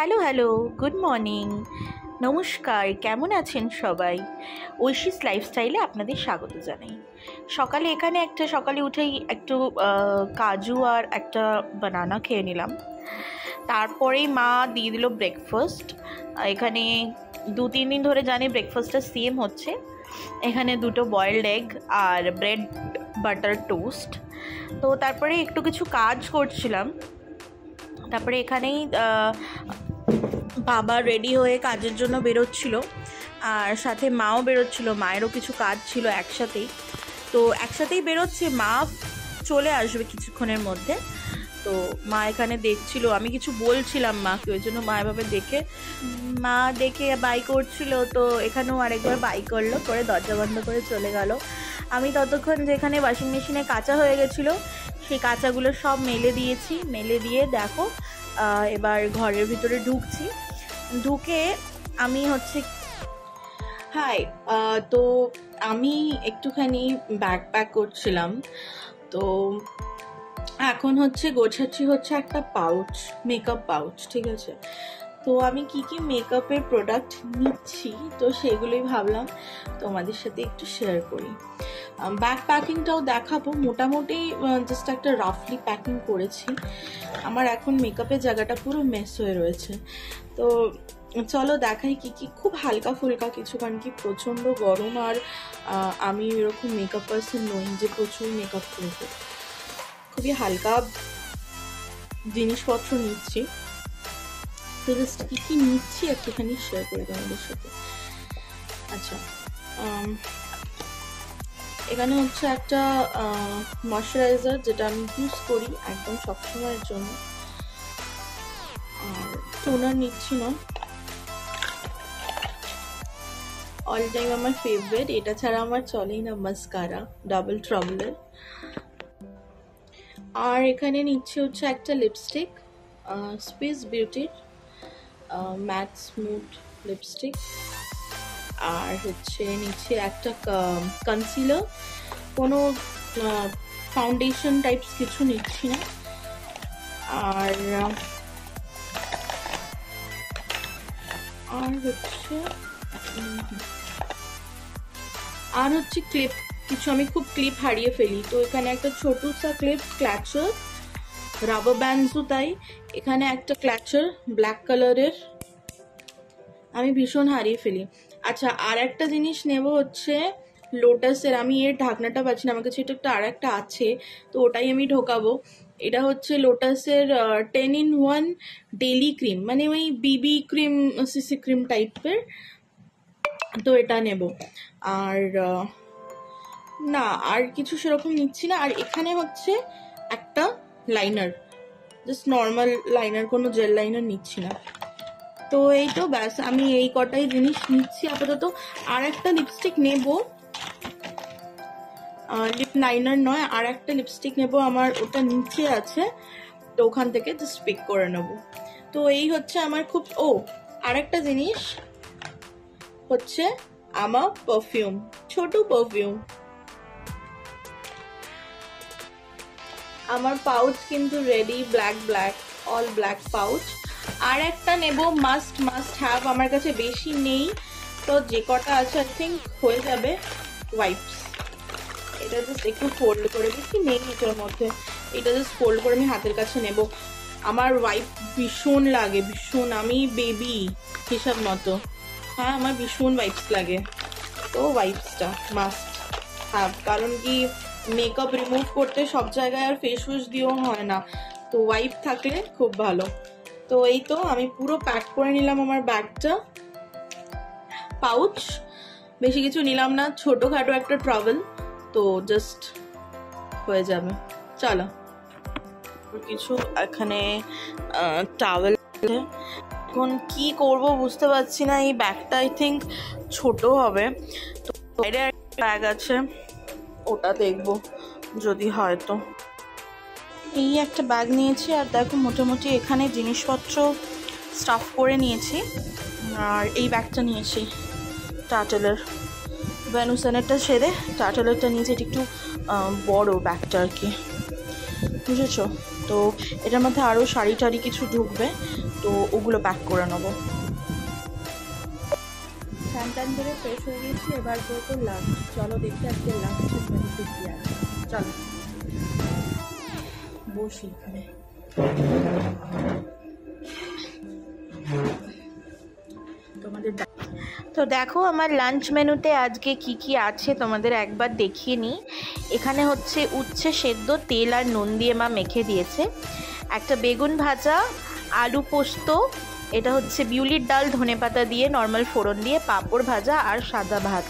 Hello hello, good morning, নমস্কার। কেমন আছেন সবাই? ঐশীস লাইফস্টাইলে আপনাদের স্বাগত জানাই। সকালে উঠেই একটু কাজু আর একটা বানানা খেয়ে নিলাম। তারপরেই মা দিয়ে দিল ব্রেকফাস্ট। এখানে 2-3 দিন ধরে জানি ব্রেকফাস্টটা সেম হচ্ছে। এখানে 2টো বয়েলড এগ আর ব্রেড বাটার টোস্ট। তো তারপরে একটু কিছু কাজ করছিলাম। তারপরে এখানেই বাবা রেডি হয়ে কাজের জন্য বেরোচ্ছিল, আর সাথে মাও বেরোচ্ছিল। মায়েরও কিছু কাজ ছিল একসাথেই বেরোচ্ছে। মা চলে আসবে কিছুক্ষণের মধ্যে। তো মা এখানে দেখছিল, আমি কিছু বলছিলাম মাকে, ওই জন্য মা এভাবে দেখে বাই করছিল। তো এখানেও আরেকবার বাই করলো, করে দরজা বন্ধ করে চলে গেল। আমি ততক্ষণ যেখানে ওয়াশিং মেশিনে কাঁচা হয়ে গেছিলো সেই কাঁচাগুলো সব মেলে দিয়ে দেখো এবার ঘরের ভিতরে ঢুকে আমি তো আমি একটুখানি ব্যাগ প্যাক করছিলাম। তো এখন গোছাচ্ছি একটা পাউচ, মেকআপ পাউচ, ঠিক আছে। তো আমি কি মেকআপের প্রোডাক্ট নিচ্ছি, তো সেগুলোই ভাবলাম তোমাদের সাথে একটু শেয়ার করি। ব্যাগ প্যাকিংটাও দেখাবো। মোটামুটি জাস্ট একটা রাফলি প্যাকিং করেছি। আমার এখন মেকআপের জায়গাটা পুরো মেস হয়ে রয়েছে। তো চলো দেখাই কি খুব হালকা ফুলকা কিছু, কারণ কি প্রচণ্ড গরম, আর আমি এরকম মেকআপ পার্সন নই যে প্রচুর মেকআপ করবো। খুবই হালকা জিনিসপত্র নিচ্ছি। তো জাস্ট কি নিচ্ছি একটুখানি শেয়ার করি তোমাদের সাথে। আচ্ছা, এখানে একটা ময়শ্চারাইজার, যেটা আমি ইউজ করি একদম সবসময়ের জন্য। আর টোনার নিচ্ছি না, অল টাইম আমার ফেভারিট। এটা ছাড়া আমার চলেই না, মাস্কারা ডাবল ট্রাভেলার। আর এখানে নিচ্ছি একটা লিপস্টিক, স্পিস বিউটির ম্যাট স্মুথ লিপস্টিক। আর নিচ্ছি একটা কনসিলার, কোনো ফাউন্ডেশন টাইপস কিছু নিচ্ছি না। আর ক্লিপ কিছু, আমি খুব ক্লিপ হারিয়ে ফেলি। তো এখানে একটা ছোট সা ক্লিপ ক্ল্যাচার, রাবার ব্যান্ডসও তাই। এখানে একটা ক্ল্যাচার ব্ল্যাক কালারের, আমি ভীষণ হারিয়ে ফেলি। আচ্ছা, আর একটা জিনিস নেব লোটাসের। আমি এর ঢাকনাটা পাচ্ছি না, আমার কাছে এটা আর একটা আছে, তো ওটাই আমি ঢোকাবো। এটা লোটাসের 10-in-1 ডেইলি ক্রিম, মানে ওই বিবি ক্রিম, সিসি ক্রিম টাইপের। তো এটা নেব। আর না, আর কিছু সেরকম নিচ্ছি না। আর এখানে একটা লাইনার, জাস্ট নর্মাল লাইনার, কোনো জেল লাইনার নিচ্ছি না। তো এই তো ব্যাস, আমি এই কটাই জিনিস নিচ্ছি আপাতত। আর একটা লিপস্টিক নেব, লিপ লাইনার নয়, আর একটা লিপস্টিক নেব, আমার ওটা নিচে আছে, তো ওখান থেকে জাস্ট পিক করে নেব। তো এই আমার খুব আর একটা জিনিস আমার পারফিউম, ছোট পারফিউম। আমার পাউচ কিন্তু ready, black all black pouch. আর একটা নেব, মাস্ট হ্যাভ, আমার কাছে বেশি নেই, তো যে কটা আছে আই থিঙ্ক হয়ে যাবে। ওয়াইপস, এটা জাস্ট একটু ফোল্ড করে, বেশি নেই এটার মধ্যে, এটা জাস্ট ফোল্ড করে আমি হাতের কাছে নেব। আমার ওয়াইপ ভীষণ লাগে, ভীষণ, আমি বেবি হিসাব মতো। হ্যাঁ, আমার ভীষণ ওয়াইপস লাগে। তো ওয়াইপসটা মাস্ট হ্যাভ, কারণ কি মেকআপ রিমুভ করতে সব জায়গায় আর ফেস ওয়াশ দিয়েও হয় না, তো ওয়াইপ থাকলে খুব ভালো। তো এই তো আমি পুরো প্যাক করে নিলাম আমার ব্যাগটা। পাউচ বেশি কিছু নিলাম না, ছোটখাটো একটা ট্রাভেল, তো জাস্ট হয়ে যাবে। চলো, কিছু এখানে টাওয়েল। এখন কি করব বুঝতে পারছি না, এই ব্যাগটা আই থিঙ্ক ছোট হবে। তো বাইরে একটা ব্যাগ আছে, ওটা দেখবো যদি হয়। তো এই একটা ব্যাগ নিয়েছি, আর দেখো মোটামুটি এখানে জিনিসপত্র স্টাফ করে নিয়েছি। আর এই ব্যাগটা নিয়েছি টার্টলের, ভ্যানুসেনেরটা ছেড়ে টার্টলেরটা নিয়েছি। এটা একটু বড় ব্যাগটা আর কি, বুঝেছো। তো এটার মধ্যে আরও শাড়ি টাড়ি কিছু ঢুকবে, তো ওগুলো প্যাক করে নেবো। স্নান টান করে ফ্রেশ হয়ে গেছি, এবার করবো লাঞ্চ। চলো দেখি আজকে লাঞ্চের মেনুতে কী আছে। চলো বসি এখানে। তো দেখো আমার লাঞ্চ মেনুতে আজকে কি কি আছে তোমাদের একবার দেখিয়ে নিই। এখানে হচ্ছে উচ্ছে সেদ্ধ, তেল আর নুন দিয়ে মা মেখে দিয়েছে, একটা বেগুন ভাজা, আলু পোস্ত, এটা হচ্ছে বিউলির ডাল ধনেপাতা দিয়ে নর্মাল ফোড়ন দিয়ে, পাঁপড় ভাজা আর সাদা ভাত।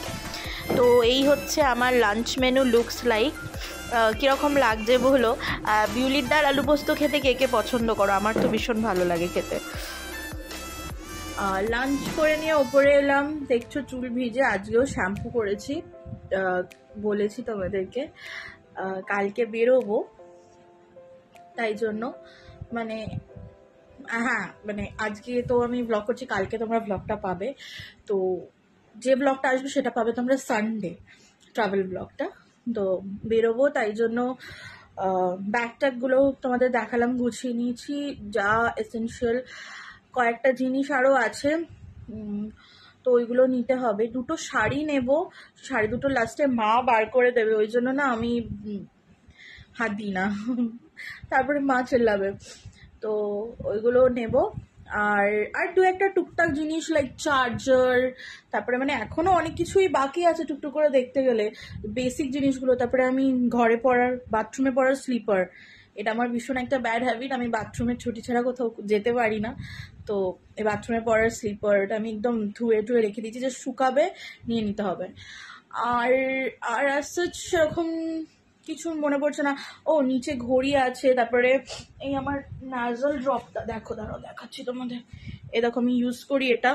তো এই হচ্ছে আমার লাঞ্চ মেনু লুকস লাইক। কীরকম লাগছে বলো? বিউলির ডাল আলু পোস্ত খেতে কে কে পছন্দ করো? আমার তো ভীষণ ভালো লাগে খেতে। লাঞ্চ করে নিয়ে ওপরে এলাম, দেখছো চুল ভিজে, আজকেও শ্যাম্পু করেছি। বলেছি তোমাদেরকে কালকে বেরোবো, তাই জন্য মানে হ্যাঁ মানে আজকে তো আমি ব্লগ করছি, কালকে তোমরা ব্লগটা পাবে। তো যে ব্লগটা আসবে সেটা পাবে তোমরা সানডে, ট্রাভেল ব্লগটা। তো বেরোবো, তাই জন্য ব্যাগ ট্যাগগুলো তোমাদের দেখালাম, গুছিয়ে নিয়েছি যা এসেনশিয়াল। কয়েকটা জিনিস আরও আছে, তো ওইগুলো নিতে হবে। দুটো শাড়ি নেব, শাড়ি দুটো লাস্টে মা বার করে দেবে, ওই জন্য না আমি হাত দিই না, তারপরে মা চেল্লাবে। তো ওইগুলো নেব। আর দু একটা টুকটাক জিনিস লাইক চার্জার, তারপরে মানে এখনও অনেক কিছুই বাকি আছে টুকটুক করে দেখতে গেলে, বেসিক জিনিসগুলো। তারপরে আমি ঘরে পরার, বাথরুমে পরার স্লিপার, এটা আমার ভীষণ একটা ব্যাড হ্যাবিট, আমি বাথরুমের ছুটি ছাড়া কোথাও যেতে পারি না। তো এই বাথরুমে পরার স্লিপারটা আমি একদম ধুয়ে টুয়ে রেখে দিয়েছি, যে শুকাবে নিয়ে নিতে হবে। আর আর সেরকম কিছু মনে পড়ছে না। ও নিচে ঘড়ি আছে, তারপরে এই আমার নাজল ড্রপটা দেখো, দাঁড়াও দেখাচ্ছি তোমাদের। এ দেখো আমি ইউজ করি এটা,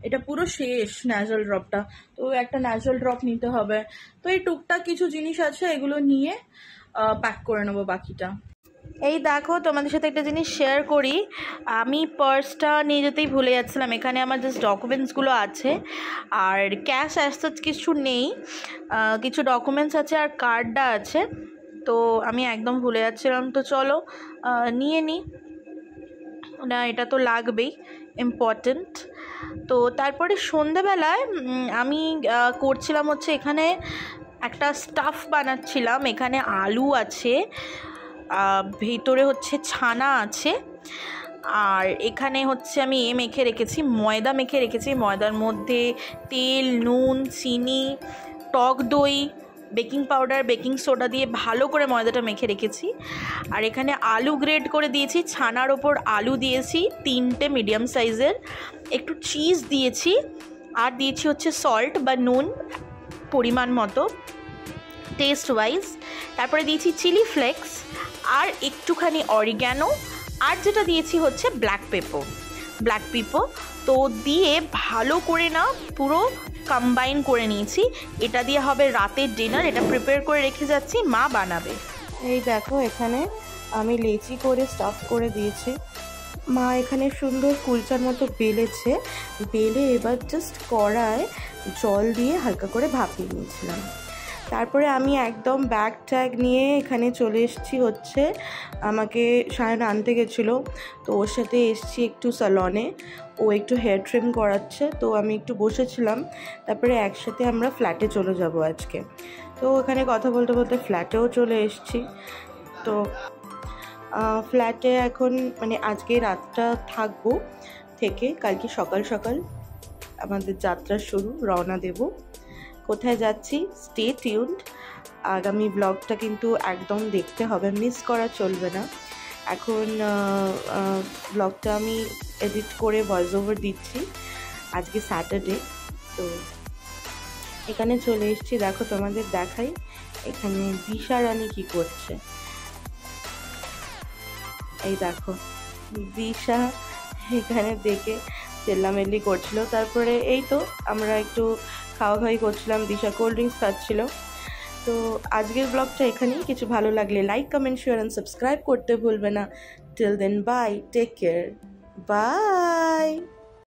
এটা পুরো শেষ নাজল ড্রপটা, তো একটা নাজল ড্রপ নিতে হবে। তো এই টুকটাক কিছু জিনিস আছে, এগুলো নিয়ে প্যাক করে নেবো বাকিটা। এই দেখো তোমাদের সাথে একটা জিনিস শেয়ার করি, আমি পার্সটা নিয়ে যেতেই ভুলে যাচ্ছিলাম। এখানে আমার জাস্ট ডকুমেন্টসগুলো আছে, আর ক্যাশ অ্যাজ কিছু নেই, কিছু ডকুমেন্টস আছে আর কার্ডটা আছে, তো আমি একদম ভুলে যাচ্ছিলাম। তো চলো নিয়ে নিই, না এটা তো লাগবেই, ইম্পর্টেন্ট। তো তারপরে সন্ধেবেলায় আমি করছিলাম হচ্ছে এখানে একটা স্টাফ বানাচ্ছিলাম। এখানে আলু আছে, ভিতরে হচ্ছে ছানা আছে, আর এখানে হচ্ছে আমি মেখে রেখেছি, ময়দা মেখে রেখেছি। ময়দার মধ্যে তেল, নুন, চিনি, টক দই, বেকিং পাউডার, বেকিং সোডা দিয়ে ভালো করে ময়দাটা মেখে রেখেছি। আর এখানে আলু গ্রেড করে দিয়েছি, ছানার ওপর আলু দিয়েছি 3টে মিডিয়াম সাইজের, একটু চিজ দিয়েছি, আর দিয়েছি হচ্ছে সল্ট বা নুন পরিমাণ মতো টেস্ট ওয়াইজ। তারপরে দিয়েছি চিলি ফ্লেক্স আর একটুখানি অরিগ্যানো, আর যেটা দিয়েছি হচ্ছে ব্ল্যাক পেপার। তো দিয়ে ভালো করে না পুরো কম্বাইন করে নিয়েছি। এটা দিয়ে হবে রাতের ডিনার, এটা প্রিপেয়ার করে রেখে যাচ্ছি, মা বানাবে। এই দেখো এখানে আমি লেচি করে স্টাফ করে দিয়েছি, মা এখানে সুন্দর কুলচার মতো বেলে এবার জাস্ট কড়ায় জল দিয়ে হালকা করে ভাপিয়ে নিয়েছিলাম। তারপরে আমি একদম ব্যাগ ট্যাগ নিয়ে এখানে চলে এসেছি, হচ্ছে আমাকে সায়ন আনতে গেছিলো, তো ওর সাথে এসেছি একটু স্যালনে, ও একটু হেয়ার ট্রিম করাচ্ছে, তো আমি একটু বসেছিলাম। তারপরে একসাথে আমরা ফ্ল্যাটে চলে যাব আজকে। তো এখানে কথা বলতে বলতে ফ্ল্যাটেও চলে এসেছি। তো ফ্ল্যাটে এখন মানে আজকে রাতটা থাকবো, থেকে কালকে সকাল সকাল আমাদের যাত্রা শুরু, রওনা দেব। কোথায় যাচ্ছি স্টে টিউনড, আগামী ব্লগটা কিন্তু একদম দেখতে হবে, মিস করা চলবে না। এখন ব্লগটা আমি এডিট করে ভয়েস ওভার দিচ্ছি, আজকে স্যাটারডে। তো এখানে চলে এসেছি, দেখো তোমাদের দেখাই এখানে দিশা রানী কী করছে। এই দেখো দিশা এখানে দেখে চেল্লামেল্লি করছিল। তারপরে এই তো আমরা একটু খাওয়াখাওয়ি করছিলাম, দিশা কোল্ড ড্রিঙ্কস খাচ্ছিল। তো আজকের ব্লগটা এখানেই, কিছু ভালো লাগলে like, comment, share and subscribe করতে ভুলবে না। Till then bye, take care, by.